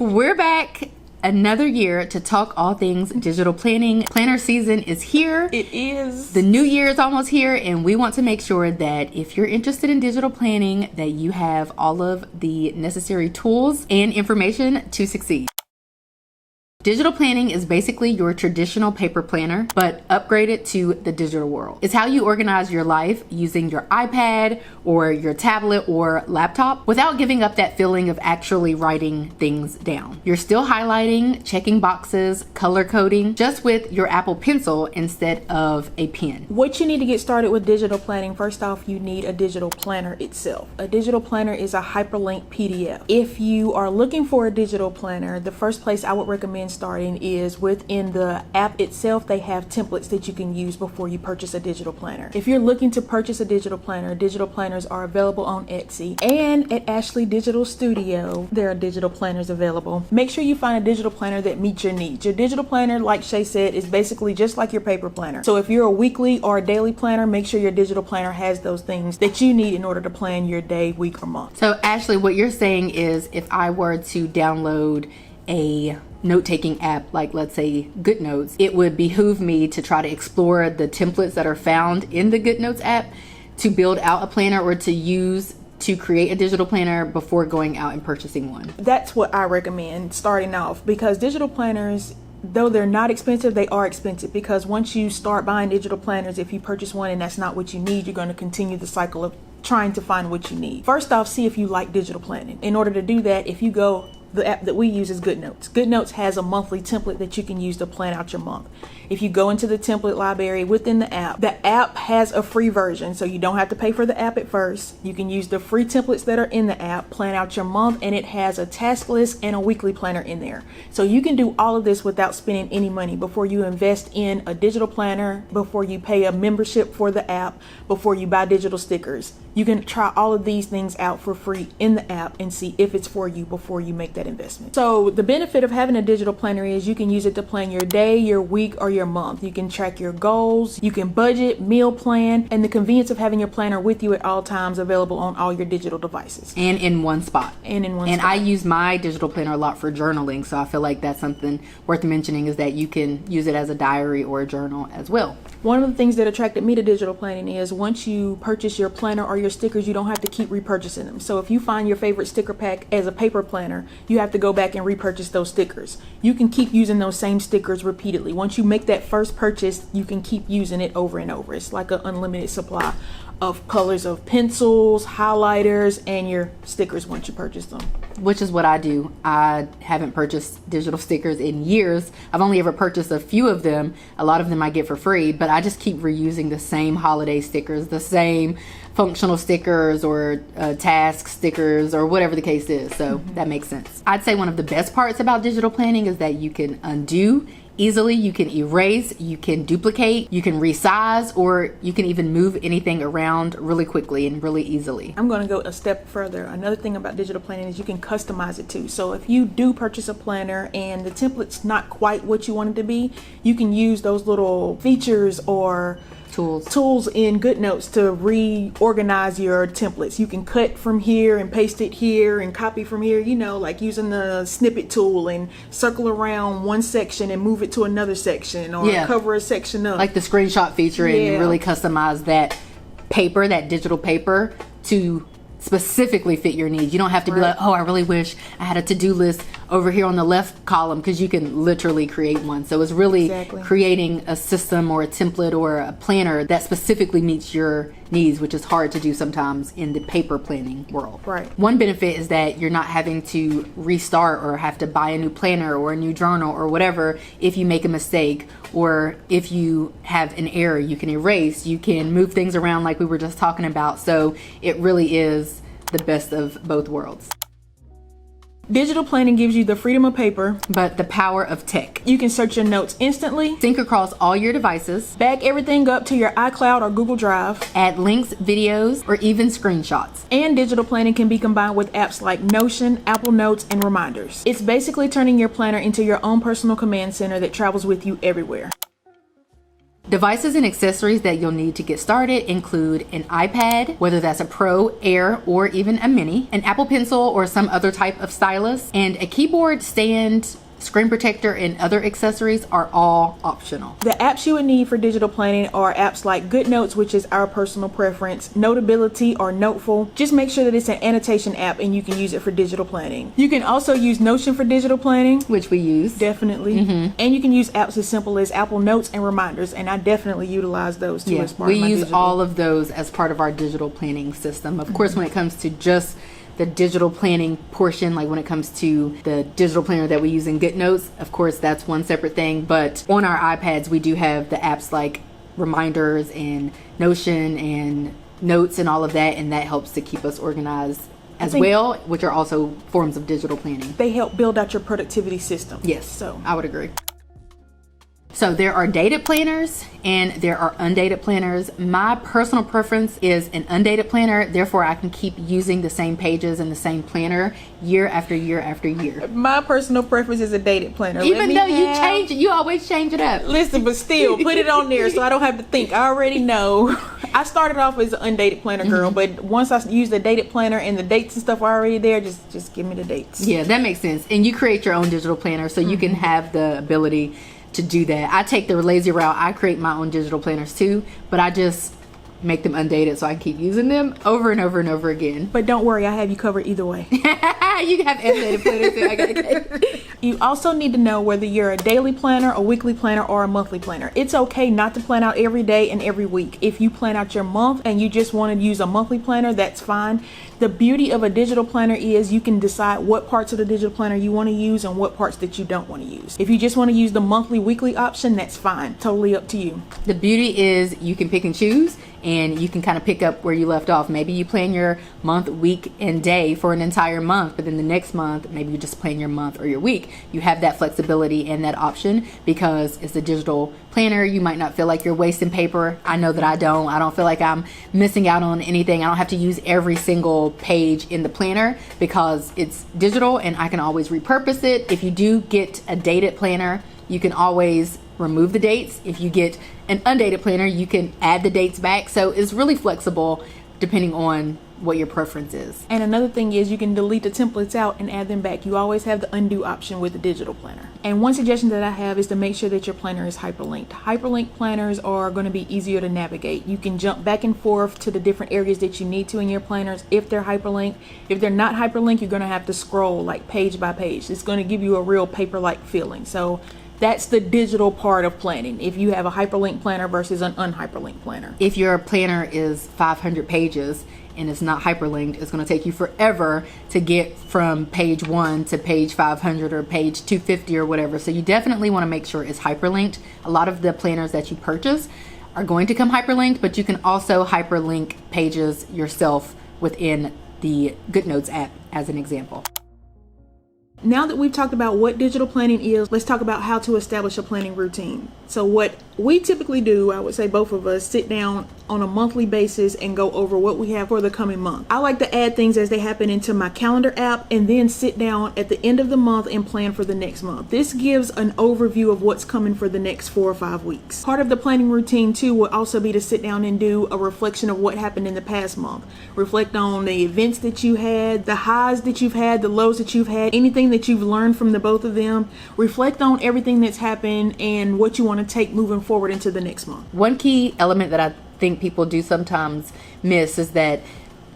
We're back another year to talk all things digital planning. Planner season is here. It is. The new year is almost here, and we want to make sure that if you're interested in digital planning, that you have all of the necessary tools and information to succeed. Digital planning is basically your traditional paper planner, but upgraded to the digital world. It's how you organize your life using your iPad or your tablet or laptop without giving up that feeling of actually writing things down. You're still highlighting, checking boxes, color coding, just with your Apple Pencil instead of a pen. What you need to get started with digital planning, first off, you need a digital planner itself. A digital planner is a hyperlinked PDF. If you are looking for a digital planner, the first place I would recommend starting is within the app itself. They have templates that you can use before you purchase a digital planner. If you're looking to purchase a digital planners are available on Etsy and at Ashley Digital Studio. There are digital planners available. Make sure you find a digital planner that meets your needs. Your digital planner, like Shay said, is basically just like your paper planner. So if you're a weekly or a daily planner, make sure your digital planner has those things that you need in order to plan your day, week, or month. So Ashley, what you're saying is if I were to download a note-taking app like, let's say, GoodNotes, it would behoove me to try to explore the templates that are found in the GoodNotes app to build out a planner or to use to create a digital planner before going out and purchasing one. That's what I recommend starting off, because digital planners, though they're not expensive, they are expensive, because once you start buying digital planners, if you purchase one and that's not what you need, you're going to continue the cycle of trying to find what you need. First off, see if you like digital planning. In order to do that, if you go, the app that we use is GoodNotes. GoodNotes has a monthly template that you can use to plan out your month. If you go into the template library within the app has a free version, so you don't have to pay for the app at first. You can use the free templates that are in the app, plan out your month, and it has a task list and a weekly planner in there. So you can do all of this without spending any money before you invest in a digital planner, before you pay a membership for the app, before you buy digital stickers. You can try all of these things out for free in the app and see if it's for you before you make that investment. So the benefit of having a digital planner is you can use it to plan your day, your week, or your month. You can track your goals, you can budget, meal plan, and the convenience of having your planner with you at all times, available on all your digital devices. And in one spot. And I use my digital planner a lot for journaling, so I feel like that's something worth mentioning, is that you can use it as a diary or a journal as well. One of the things that attracted me to digital planning is once you purchase your planner or your stickers, you don't have to keep repurchasing them. So if you find your favorite sticker pack as a paper planner, you have to go back and repurchase those stickers. You can keep using those same stickers repeatedly. Once you make that first purchase, you can keep using it over and over. It's like an unlimited supply of colors of pencils, highlighters, and your stickers once you purchase them. Which is what I do. I haven't purchased digital stickers in years. I've only ever purchased a few of them. A lot of them I get for free, but I just keep reusing the same holiday stickers, the same functional stickers or task stickers or whatever the case is. So that makes sense. I'd say one of the best parts about digital planning is that you can undo easily, you can erase, you can duplicate, you can resize, or you can even move anything around really quickly and really easily. I'm going to go a step further. Another thing about digital planning is you can customize it too. So if you do purchase a planner and the template's not quite what you want it to be, you can use those little features or tools in GoodNotes to reorganize your templates. You can cut from here and paste it here and copy from here, like using the snippet tool and circle around one section and move it to another section, or cover a section up. Like the screenshot feature, and really customize that paper, that digital paper, to specifically fit your needs. You don't have to be like, oh, I really wish I had a to-do list over here on the left column, because you can literally create one. So it's really creating a system or a template or a planner that specifically meets your needs, which is hard to do sometimes in the paper planning world. Right. One benefit is that you're not having to restart or have to buy a new planner or a new journal or whatever if you make a mistake, or if you have an error. You can erase, you can move things around like we were just talking about. So it really is the best of both worlds. Digital planning gives you the freedom of paper, but the power of tech. You can search your notes instantly, sync across all your devices, back everything up to your iCloud or Google Drive, add links, videos, or even screenshots. And digital planning can be combined with apps like Notion, Apple Notes, and Reminders. It's basically turning your planner into your own personal command center that travels with you everywhere. Devices and accessories that you'll need to get started include an iPad, whether that's a Pro, Air, or even a Mini, an Apple Pencil or some other type of stylus, and a keyboard, stand, screen protector, and other accessories are all optional. The apps you would need for digital planning are apps like GoodNotes, which is our personal preference, Notability or Noteful. Just make sure that it's an annotation app and you can use it for digital planning. You can also use Notion for digital planning, Which we use. definitely. And you can use apps as simple as Apple Notes and Reminders, and I definitely utilize those too as part of my We use digital. all of those as part of our digital planning system. Of course, when it comes to just the digital planning portion, like when it comes to the digital planner that we use in GoodNotes, of course, that's one separate thing. But on our iPads, we do have the apps like Reminders and Notion and Notes and all of that, and that helps to keep us organized as well, which are also forms of digital planning. They help build out your productivity system. Yes, So I would agree. So there are dated planners and there are undated planners. My personal preference is an undated planner. Therefore, I can keep using the same pages and the same planner year after year after year. my personal preference is a dated planner. Even though you change it, you always change it up. Listen, but still, put it on there so I don't have to think. I already know. I started off as an undated planner girl, but once I use the dated planner and the dates and stuff are already there, just give me the dates. Yeah, that makes sense. And you create your own digital planner so you can have the ability to do that. I take the lazy route. I create my own digital planners too, but I just make them undated so I can keep using them over and over and over again. But don't worry, I have you covered either way. You can have undated planners too. Okay. You also need to know whether you're a daily planner, a weekly planner, or a monthly planner. It's okay not to plan out every day and every week. If you plan out your month and you just want to use a monthly planner, that's fine. The beauty of a digital planner is you can decide what parts of the digital planner you want to use and what parts that you don't want to use. If you just want to use the monthly, weekly option, that's fine. Totally up to you. The beauty is you can pick and choose, and you can kind of pick up where you left off. Maybe you plan your month, week, and day for an entire month, but then the next month, maybe you just plan your month or your week. You have that flexibility and that option because it's a digital planner. You might not feel like you're wasting paper. I know that I don't. I don't feel like I'm missing out on anything. I don't have to use every single page in the planner because it's digital and I can always repurpose it. If you do get a dated planner, you can always remove the dates. If you get an undated planner, you can add the dates back. So it's really flexible depending on what your preference is. And another thing is you can delete the templates out and add them back. You always have the undo option with the digital planner. And one suggestion that I have is to make sure that your planner is hyperlinked. Hyperlinked planners are going to be easier to navigate. You can jump back and forth to the different areas that you need to in your planners if they're hyperlinked. If they're not hyperlinked, you're going to have to scroll like page by page. It's going to give you a real paper-like feeling. So that's the digital part of planning, if you have a hyperlinked planner versus an unhyperlinked planner. If your planner is 500 pages and it's not hyperlinked, it's going to take you forever to get from page 1 to page 500 or page 250 or whatever. So you definitely want to make sure it's hyperlinked. A lot of the planners that you purchase are going to come hyperlinked, but you can also hyperlink pages yourself within the GoodNotes app as an example. Now that we've talked about what digital planning is, let's talk about how to establish a planning routine. So what we typically do, I would say both of us sit down on a monthly basis and go over what we have for the coming month. I like to add things as they happen into my calendar app and then sit down at the end of the month and plan for the next month. This gives an overview of what's coming for the next 4 or 5 weeks. Part of the planning routine too will also be to sit down and do a reflection of what happened in the past month. Reflect on the events that you had, the highs that you've had, the lows that you've had, anything that you've learned from the both of them. Reflect on everything that's happened and what you want to take moving forward into the next month. One key element that I think people do sometimes miss is that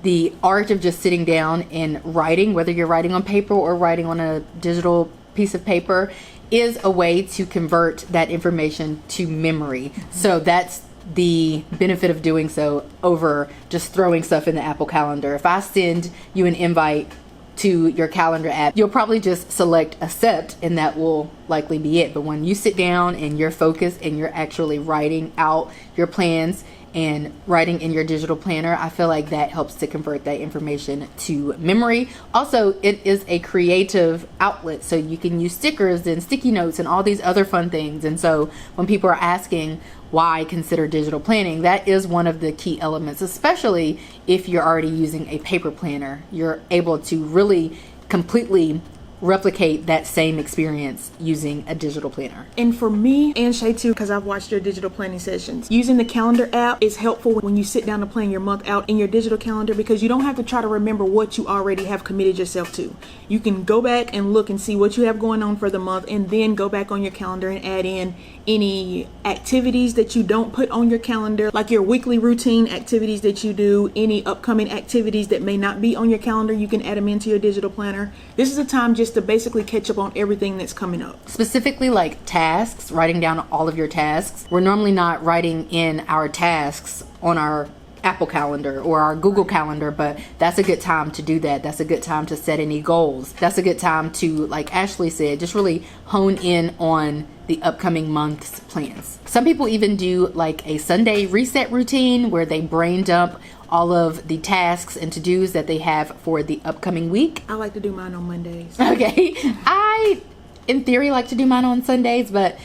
the art of just sitting down and writing, whether you're writing on paper or writing on a digital piece of paper, is a way to convert that information to memory. So that's the benefit of doing so over just throwing stuff in the Apple Calendar. If I send you an invite to your calendar app, you'll probably just select accept and that will likely be it. But when you sit down and you're focused and you're actually writing out your plans and writing in your digital planner, I feel like that helps to convert that information to memory. Also, it is a creative outlet, so you can use stickers and sticky notes and all these other fun things. And so when people are asking why consider digital planning, that is one of the key elements, especially if you're already using a paper planner. You're able to really completely replicate that same experience using a digital planner. And for me and Shay too, because I've watched your digital planning sessions, using the calendar app is helpful when you sit down to plan your month out in your digital calendar, because you don't have to try to remember what you already have committed yourself to. You can go back and look and see what you have going on for the month, and then go back on your calendar and add in any activities that you don't put on your calendar, like your weekly routine activities that you do, any upcoming activities that may not be on your calendar, you can add them into your digital planner. This is a time just to basically catch up on everything that's coming up. Specifically like tasks, writing down all of your tasks. We're normally not writing in our tasks on our Apple Calendar or our Google Calendar, but that's a good time to do that. That's a good time to set any goals. That's a good time to, like Ashley said, just really hone in on the upcoming month's plans. Some people even do like a Sunday reset routine where they brain dump all of the tasks and to-dos that they have for the upcoming week. I like to do mine on Mondays. Okay. I, in theory, like to do mine on Sundays, but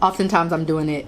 oftentimes I'm doing it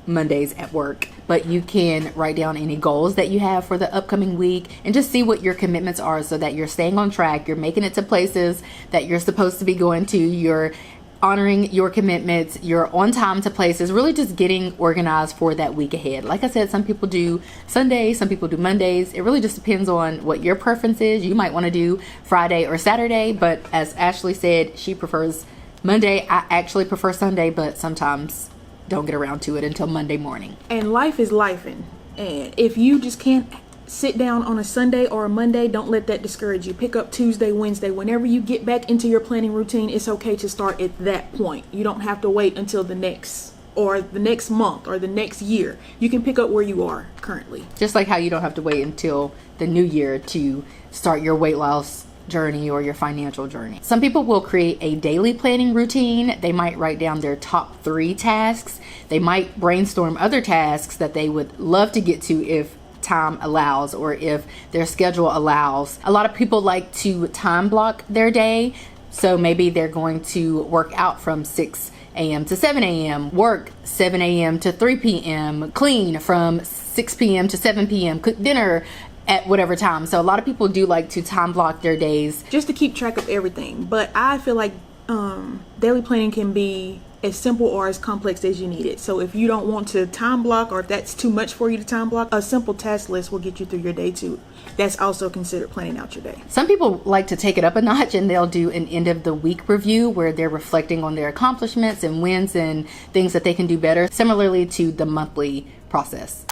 Mondays at work. But you can write down any goals that you have for the upcoming week and just see what your commitments are so that you're staying on track, you're making it to places that you're supposed to be going to, you're honoring your commitments, you're on time to places, really just getting organized for that week ahead. Like I said, some people do Sundays, some people do Mondays. It really just depends on what your preference is. You might want to do Friday or Saturday, but as Ashley said, she prefers Monday. I actually prefer Sunday, but sometimes don't get around to it until Monday morning. And life is lifing. And if you just can't sit down on a Sunday or a Monday, don't let that discourage you. Pick up Tuesday, Wednesday. Whenever you get back into your planning routine, it's okay to start at that point. You don't have to wait until the next month or the next year. You can pick up where you are currently. Just like how you don't have to wait until the new year to start your weight loss journey or your financial journey. Some people will create a daily planning routine. They might write down their top 3 tasks. They might brainstorm other tasks that they would love to get to if time allows or if their schedule allows. A lot of people like to time block their day. So maybe they're going to work out from 6 a.m. to 7 a.m., work 7 a.m. to 3 p.m., clean from 6 p.m. to 7 p.m., cook dinner at whatever time. So a lot of people do like to time block their days just to keep track of everything. But I feel like daily planning can be as simple or as complex as you need it. So if you don't want to time block, or if that's too much for you to time block, a simple task list will get you through your day too. That's also considered planning out your day. Some people like to take it up a notch and they'll do an end of the week review where they're reflecting on their accomplishments and wins and things that they can do better, similarly to the monthly process.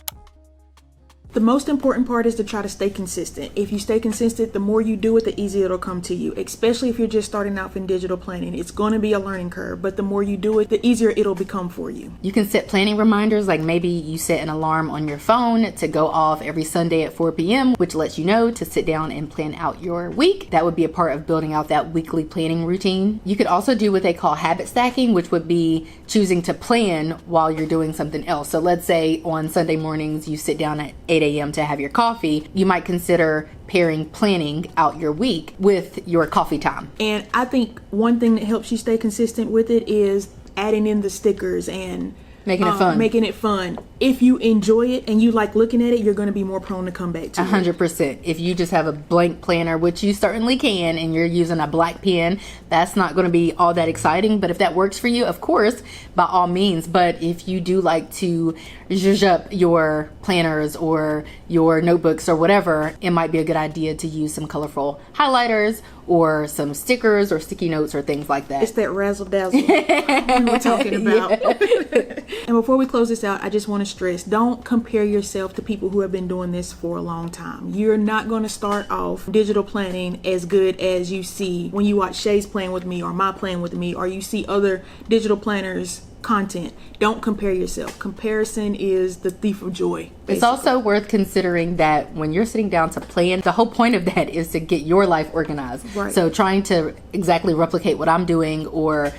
The most important part is to try to stay consistent. If you stay consistent, the more you do it, the easier it'll come to you, especially if you're just starting out in digital planning. It's going to be a learning curve, but the more you do it, the easier it'll become for you. You can set planning reminders, like maybe you set an alarm on your phone to go off every Sunday at 4 p.m., which lets you know to sit down and plan out your week. That would be a part of building out that weekly planning routine. You could also do what they call habit stacking, which would be choosing to plan while you're doing something else. So let's say on Sunday mornings, you sit down at 8 a.m. to have your coffee. You might consider pairing planning out your week with your coffee time. And I think one thing that helps you stay consistent with it is adding in the stickers and making it fun. If you enjoy it and you like looking at it, you're going to be more prone to come back to 100%. If you just have a blank planner, which you certainly can, and you're using a black pen, that's not going to be all that exciting. But if that works for you, of course, by all means. But if you do like to zhuzh up your planners or your notebooks or whatever, it might be a good idea to use some colorful highlighters or some stickers or sticky notes or things like that. It's that razzle dazzle we were talking about. Yeah. And before we close this out, I just want to stress, don't compare yourself to people who have been doing this for a long time. You're not going to start off digital planning as good as you see when you watch Shay's Plan With Me or my Plan With Me, or you see other digital planners content. Don't compare yourself. Comparison is the thief of joy, basically. It's also worth considering that when you're sitting down to plan, the whole point of that is to get your life organized. Right. So trying to exactly replicate what I'm doing or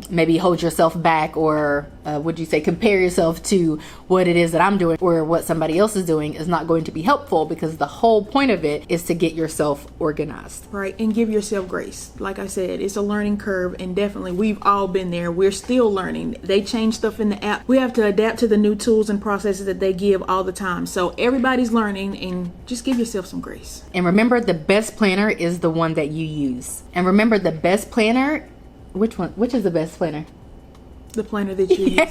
maybe hold yourself back, or would you say compare yourself to what it is that I'm doing or what somebody else is doing, is not going to be helpful, because the whole point of it is to get yourself organized. Right, and give yourself grace. Like I said, it's a learning curve, and definitely we've all been there. We're still learning. They change stuff in the app. We have to adapt to the new tools and processes that they give all the time. So everybody's learning, and just give yourself some grace. And remember, the best planner is the one that you use. And remember, the best planner, which is the best planner? The planner that you're using.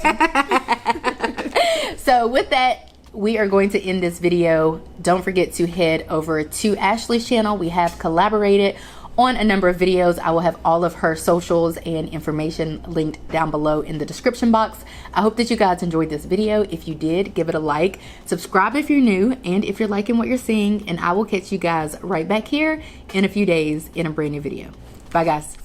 So with that, we are going to end this video. Don't forget to head over to Ashley's channel. We have collaborated on a number of videos. I will have all of her socials and information linked down below in the description box. I hope that you guys enjoyed this video. If you did, give it a like, subscribe if you're new, and if you're liking what you're seeing, and I will catch you guys right back here in a few days in a brand new video. Bye guys.